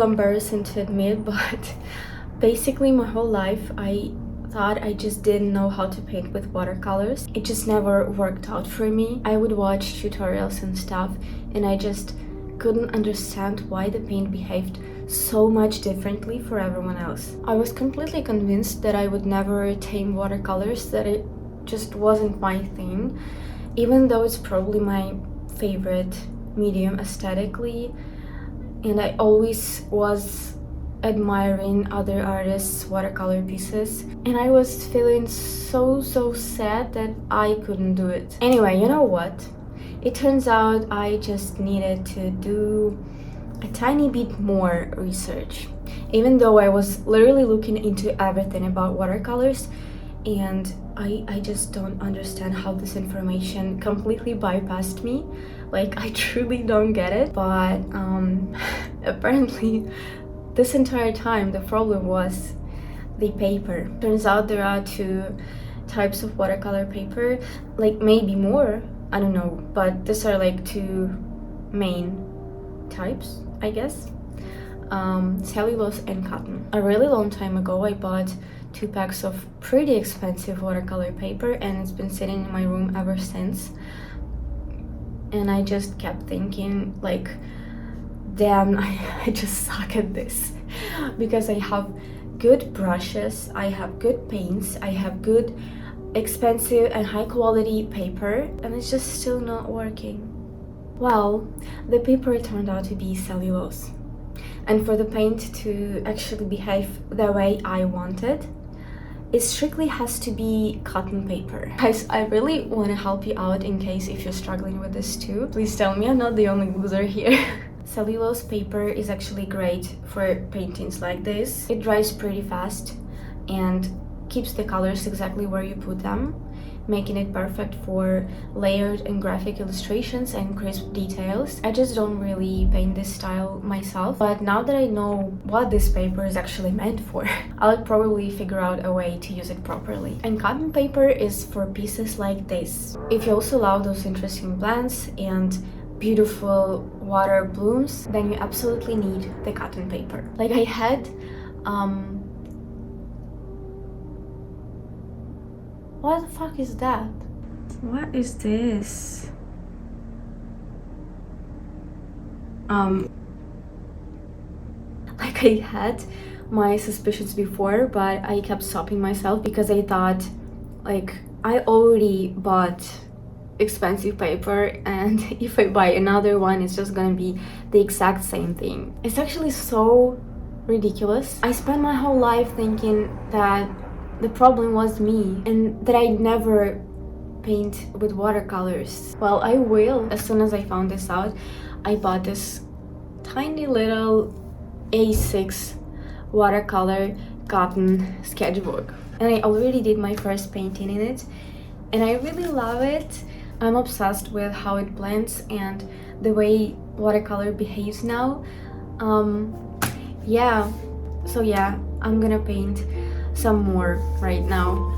embarrassing to admit, but basically my whole life I thought I just didn't know how to paint with watercolors. It just never worked out for me. I would watch tutorials and stuff, and I just couldn't understand why the paint behaved so much differently for everyone else. I was completely convinced that I would never tame watercolors, that it just wasn't my thing, even though it's probably my favorite medium aesthetically, and I always was admiring other artists' watercolor pieces, and I was feeling so sad that I couldn't do it. Anyway, you know what? It turns out I just needed to do a tiny bit more research, even though I was literally looking into everything about watercolors, and I just don't understand how this information completely bypassed me. Like, I truly don't get it, but apparently this entire time the problem was the paper. Turns out there are two types of watercolor paper, like maybe more, I don't know, but these are like two main types, I guess. Cellulose and cotton. A really long time ago I bought 2 packs of pretty expensive watercolor paper, and it's been sitting in my room ever since. And I just kept thinking, like, damn, I just suck at this, because I have good brushes, I have good paints, I have good expensive and high quality paper, and it's just still not working. Well, the paper turned out to be cellulose, and for the paint to actually behave the way I wanted, it strictly has to be cotton paper. Guys, I really want to help you out in case if you're struggling with this too. Please tell me I'm not the only loser here. Cellulose paper is actually great for paintings like this. It dries pretty fast and keeps the colors exactly where you put them, making it perfect for layered and graphic illustrations and crisp details. I just don't really paint this style myself, but now that I know what this paper is actually meant for, I'll probably figure out a way to use it properly. And cotton paper is for pieces like this. If you also love those interesting plants and beautiful water blooms, then you absolutely need the cotton paper. Like, I had what the fuck is that? What is this? Like, I had my suspicions before, but I kept stopping myself because I thought, like, I already bought expensive paper, and if I buy another one, it's just gonna be the exact same thing. It's actually so ridiculous. I spent my whole life thinking that the problem was me and that I never paint with watercolors. Well, I will. As soon as I found this out, I bought this tiny little A6 watercolor cotton sketchbook, and I already did my first painting in it, and I really love it. I'm obsessed with how it blends and the way watercolor behaves now. Yeah, so yeah, I'm gonna paint some more right now.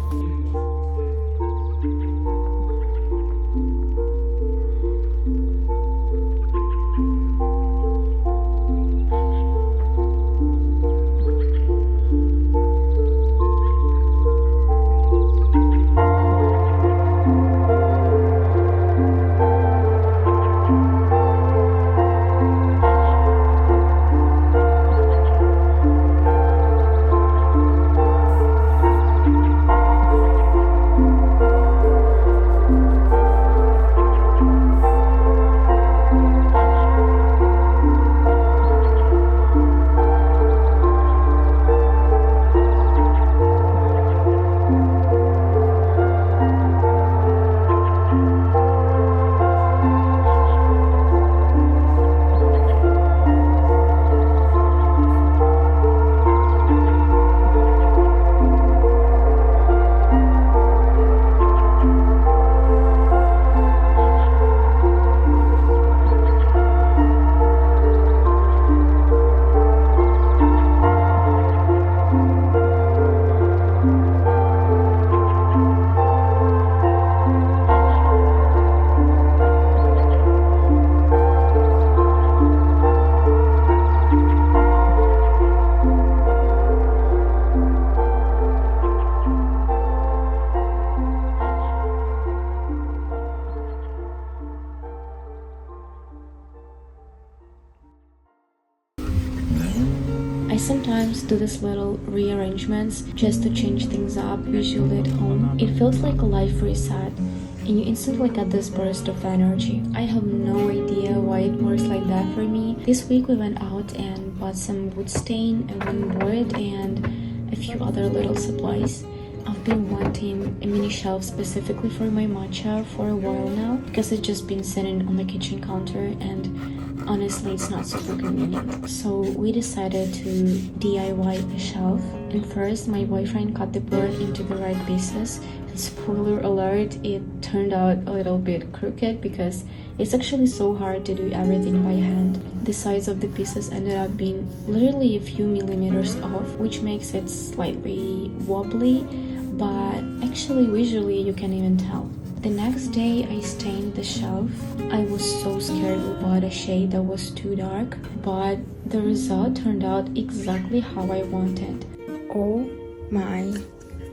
do these little rearrangements just to change things up, usually at home. It feels like a life reset, and you instantly get this burst of energy. I have no idea why it works like that for me. This week we went out and bought some wood stain, a wooden board, and a few other little supplies. I've been wanting a mini shelf specifically for my matcha for a while now because it's just been sitting on the kitchen counter and honestly it's not super convenient. So we decided to DIY a shelf, and first my boyfriend cut the board into the right pieces. And spoiler alert, it turned out a little bit crooked because it's actually so hard to do everything by hand. The size of the pieces ended up being literally a few millimeters off, which makes it slightly wobbly, but actually visually you can even tell. The next day I stained the shelf. I was so scared we bought a shade that was too dark, but the result turned out exactly how I wanted. Oh my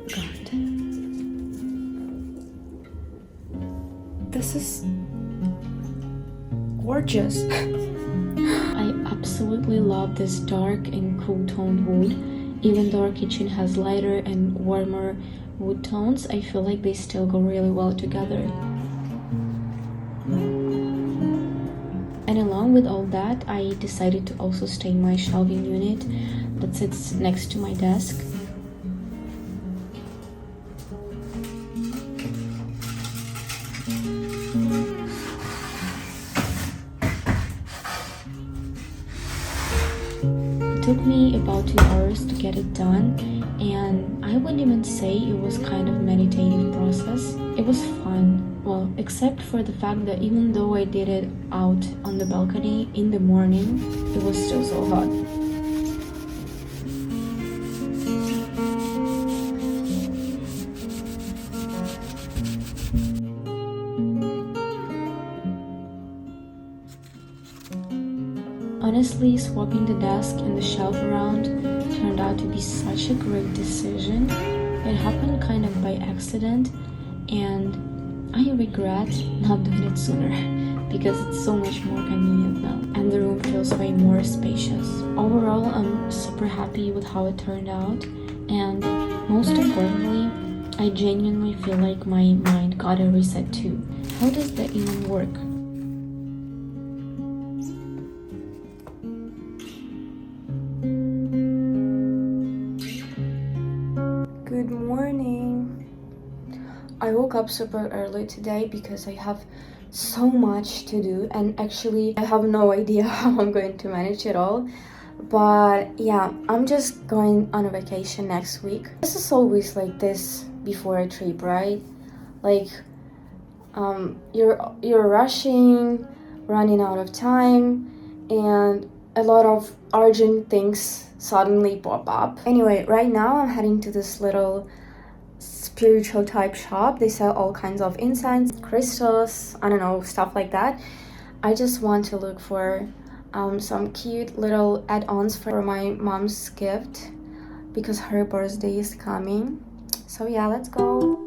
god. This is gorgeous. I absolutely love this dark and cool toned wood. Even though our kitchen has lighter and warmer wood tones, I feel like they still go really well together. And along with all that, I decided to also stain my shelving unit that sits next to my desk. It took me about 2 hours to get it done, and I wouldn't even say it was kind of meditative process. It was fun, well, except for the fact that even though I did it out on the balcony in the morning, it was still so hot. Honestly, swapping the desk and the shelf around turned out to be such a great decision. It happened kind of by accident, and I regret not doing it sooner because it's so much more convenient now and the room feels way more spacious. Overall, I'm super happy with how it turned out, and most importantly, I genuinely feel like my mind got a reset too. How does that even work? Good morning. I woke up super early today because I have so much to do, and actually I have no idea how I'm going to manage it all. But yeah, I'm just going on a vacation next week. This is always like this before a trip, right? Like you're rushing, running out of time, and a lot of urgent things suddenly pop up. Anyway, right now I'm heading to this little spiritual type shop. They sell all kinds of incense, crystals, I don't know, stuff like that. I just want to look for some cute little add-ons for my mom's gift because her birthday is coming. So yeah, let's go.